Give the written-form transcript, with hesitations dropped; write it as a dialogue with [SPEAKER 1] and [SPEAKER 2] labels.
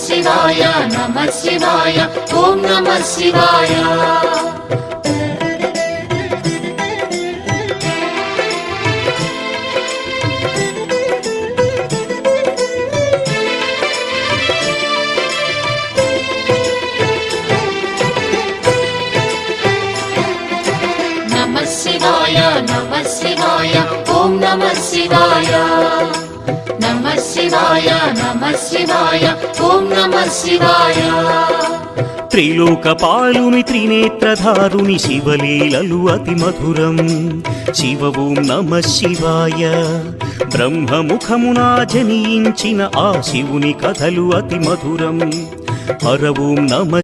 [SPEAKER 1] శివాయ నమః శివాయ ఓం నమః శివాయ శివాయ నమః శివాయ ఓం నమః శివాయ నమః శివాయ నమః శివాయ ఓం నమః శివాయ
[SPEAKER 2] త్రిలోకపాలుని త్రినేత్రధారుని శివలీలలు అతి మధురం శివ ఓం నమః శివాయ బ్రహ్మముఖమునా జనించిన ఆ శివుని కథలు అతి మధురం హర ఓం నమః